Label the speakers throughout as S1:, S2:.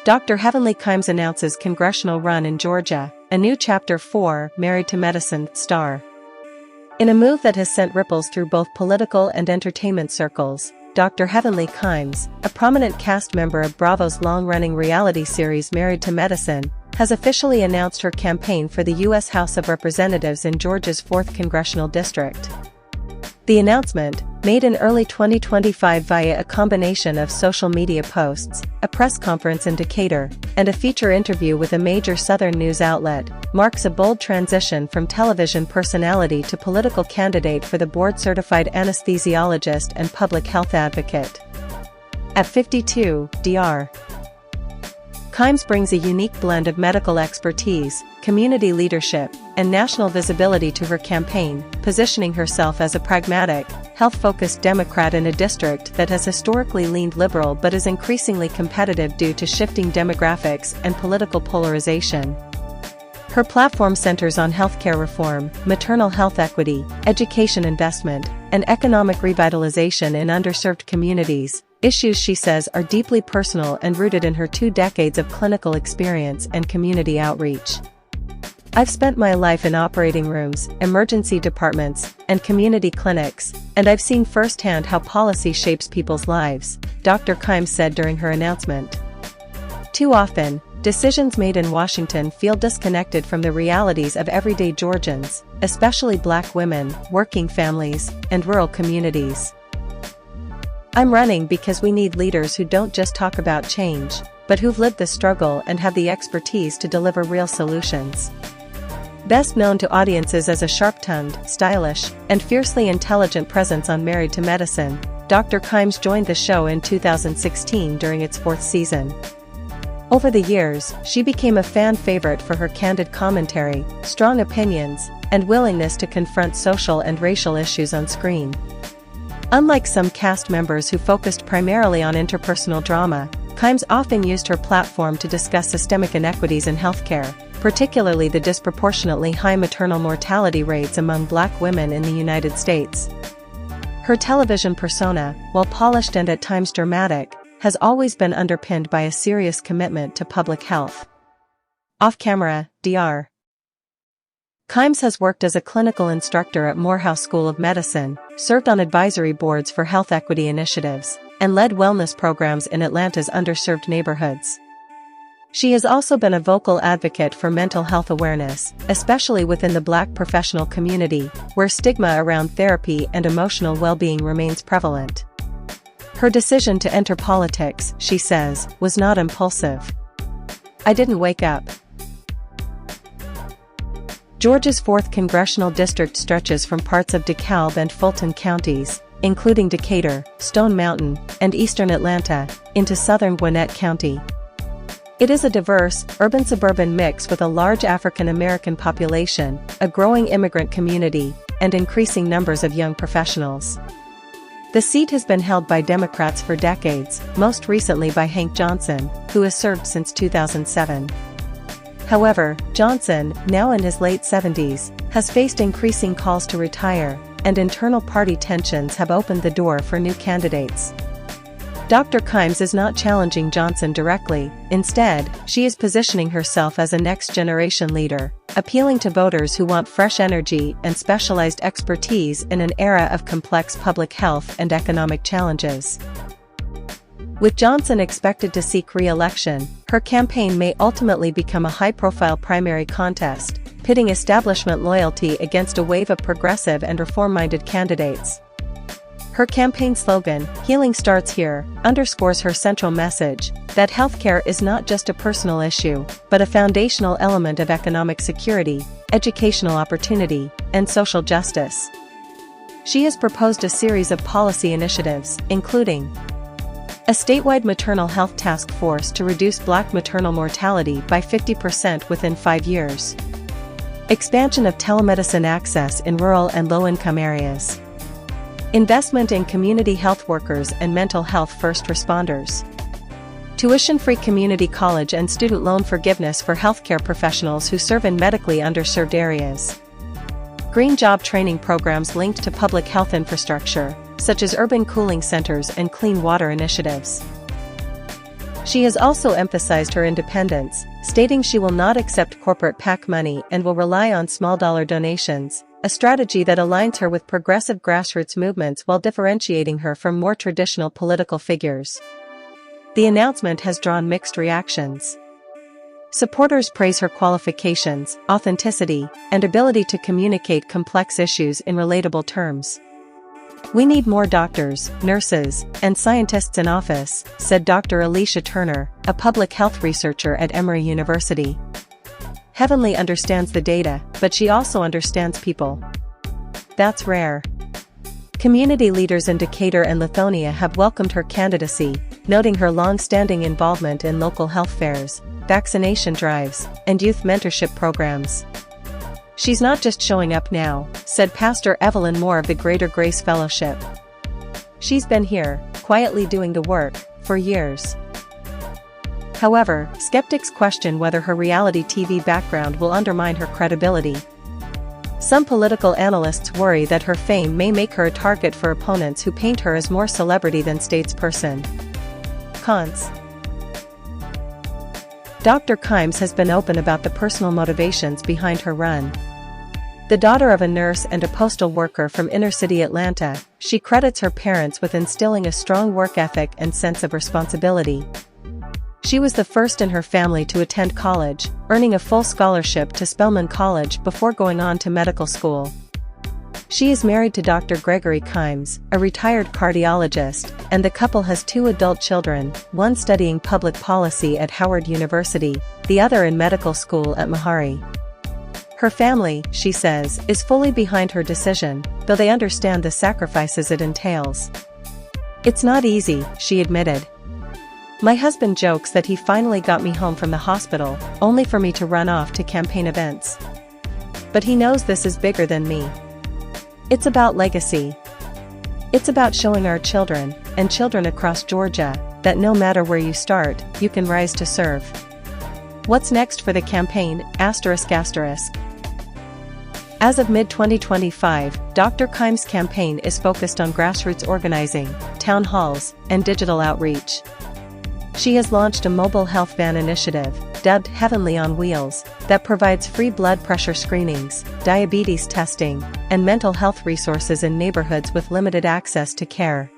S1: Dr. Heavenly Kimes announces congressional run in Georgia, a new chapter for Married to Medicine star. In a move that has sent ripples through both political and entertainment circles, Dr. Heavenly Kimes, a prominent cast member of Bravo's long-running reality series Married to Medicine, has officially announced her campaign for the U.S. House of Representatives in Georgia's 4th Congressional District. The announcement, made in early 2025 via a combination of social media posts, a press conference in Decatur, and a feature interview with a major Southern news outlet, marks a bold transition from television personality to political candidate for the board-certified anesthesiologist and public health advocate. At 52, Dr. Kimes brings a unique blend of medical expertise, community leadership, and national visibility to her campaign, positioning herself as a pragmatic, health-focused Democrat in a district that has historically leaned liberal but is increasingly competitive due to shifting demographics and political polarization. Her platform centers on healthcare reform, maternal health equity, education investment, and economic revitalization in underserved communities, issues she says are deeply personal and rooted in her 2 decades of clinical experience and community outreach. "I've spent my life in operating rooms, emergency departments, and community clinics, and I've seen firsthand how policy shapes people's lives," Dr. Kimes said during her announcement. "Too often, decisions made in Washington feel disconnected from the realities of everyday Georgians, especially Black women, working families, and rural communities. I'm running because we need leaders who don't just talk about change, but who've lived the struggle and have the expertise to deliver real solutions." Best known to audiences as a sharp-tongued, stylish, and fiercely intelligent presence on Married to Medicine, Dr. Kimes joined the show in 2016 during its 4th season. Over the years, she became a fan favorite for her candid commentary, strong opinions, and willingness to confront social and racial issues on screen. Unlike some cast members who focused primarily on interpersonal drama, Kimes often used her platform to discuss systemic inequities in healthcare, particularly the disproportionately high maternal mortality rates among Black women in the United States. Her television persona, while polished and at times dramatic, has always been underpinned by a serious commitment to public health. Off-camera, Dr. Kimes has worked as a clinical instructor at Morehouse School of Medicine, served on advisory boards for health equity initiatives, and led wellness programs in Atlanta's underserved neighborhoods. She has also been a vocal advocate for mental health awareness, especially within the Black professional community, where stigma around therapy and emotional well-being remains prevalent. Her decision to enter politics, she says, was not impulsive. "I didn't wake up." Georgia's 4th Congressional District stretches from parts of DeKalb and Fulton counties, including Decatur, Stone Mountain, and eastern Atlanta, into southern Gwinnett County. It is a diverse, urban-suburban mix with a large African American population, a growing immigrant community, and increasing numbers of young professionals. The seat has been held by Democrats for decades, most recently by Hank Johnson, who has served since 2007. However, Johnson, now in his late 70s, has faced increasing calls to retire, and internal party tensions have opened the door for new candidates. Dr. Kimes is not challenging Johnson directly, instead, she is positioning herself as a next-generation leader, appealing to voters who want fresh energy and specialized expertise in an era of complex public health and economic challenges. With Johnson expected to seek re-election, her campaign may ultimately become a high-profile primary contest, pitting establishment loyalty against a wave of progressive and reform-minded candidates. Her campaign slogan, "Healing Starts Here," underscores her central message, that healthcare is not just a personal issue, but a foundational element of economic security, educational opportunity, and social justice. She has proposed a series of policy initiatives, including a statewide maternal health task force to reduce Black maternal mortality by 50% within 5 years. Expansion of telemedicine access in rural and low-income areas. Investment in community health workers and mental health first responders. Tuition-free community college and student loan forgiveness for healthcare professionals who serve in medically underserved areas. Green job training programs linked to public health infrastructure, such as urban cooling centers and clean water initiatives. She has also emphasized her independence, stating she will not accept corporate PAC money and will rely on small-dollar donations, a strategy that aligns her with progressive grassroots movements while differentiating her from more traditional political figures. The announcement has drawn mixed reactions. Supporters praise her qualifications, authenticity, and ability to communicate complex issues in relatable terms. "We need more doctors, nurses, and scientists in office," said Dr. Alicia Turner, a public health researcher at Emory University. "Heavenly understands the data, but she also understands people. That's rare." Community leaders in Decatur and Lithonia have welcomed her candidacy, noting her long-standing involvement in local health fairs, vaccination drives, and youth mentorship programs. "She's not just showing up now," said Pastor Evelyn Moore of the Greater Grace Fellowship. "She's been here, quietly doing the work, for years." However, skeptics question whether her reality TV background will undermine her credibility. Some political analysts worry that her fame may make her a target for opponents who paint her as more celebrity than statesperson. Cons. Dr. Kimes has been open about the personal motivations behind her run. The daughter of a nurse and a postal worker from inner-city Atlanta, she credits her parents with instilling a strong work ethic and sense of responsibility. She was the first in her family to attend college, earning a full scholarship to Spelman College before going on to medical school. She is married to Dr. Gregory Kimes, a retired cardiologist, and the couple has 2 adult children, one studying public policy at Howard University, the other in medical school at Meharry. Her family, she says, is fully behind her decision, though they understand the sacrifices it entails. "It's not easy," she admitted. "My husband jokes that he finally got me home from the hospital, only for me to run off to campaign events. But he knows this is bigger than me. It's about legacy. It's about showing our children, and children across Georgia, that no matter where you start, you can rise to serve." What's next for the campaign? As of mid-2025, Dr. Kimes' campaign is focused on grassroots organizing, town halls, and digital outreach. She has launched a mobile health van initiative, dubbed Heavenly on Wheels, that provides free blood pressure screenings, diabetes testing, and mental health resources in neighborhoods with limited access to care.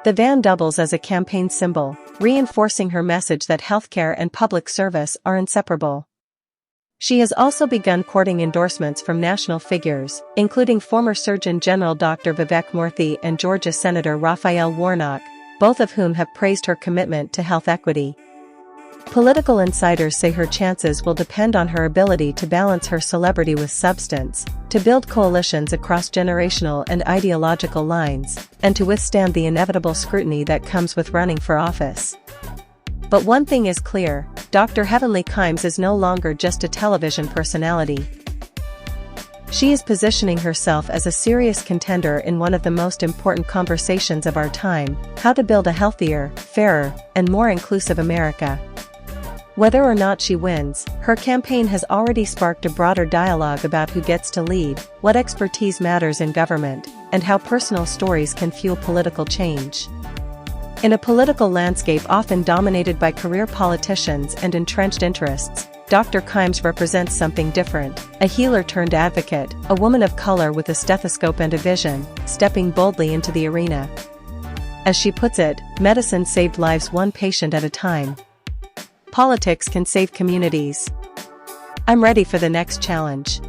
S1: The van doubles as a campaign symbol, reinforcing her message that healthcare and public service are inseparable. She has also begun courting endorsements from national figures, including former Surgeon General Dr. Vivek Murthy and Georgia Senator Raphael Warnock, both of whom have praised her commitment to health equity. Political insiders say her chances will depend on her ability to balance her celebrity with substance, to build coalitions across generational and ideological lines, and to withstand the inevitable scrutiny that comes with running for office. But one thing is clear: Dr. Heavenly Kimes is no longer just a television personality. She is positioning herself as a serious contender in one of the most important conversations of our time: how to build a healthier, fairer, and more inclusive America. Whether or not she wins, her campaign has already sparked a broader dialogue about who gets to lead, what expertise matters in government, and how personal stories can fuel political change. In a political landscape often dominated by career politicians and entrenched interests, Dr. Kimes represents something different: a healer-turned-advocate, a woman of color with a stethoscope and a vision, stepping boldly into the arena. As she puts it, medicine saved lives one patient at a time. Politics can save communities. I'm ready for the next challenge.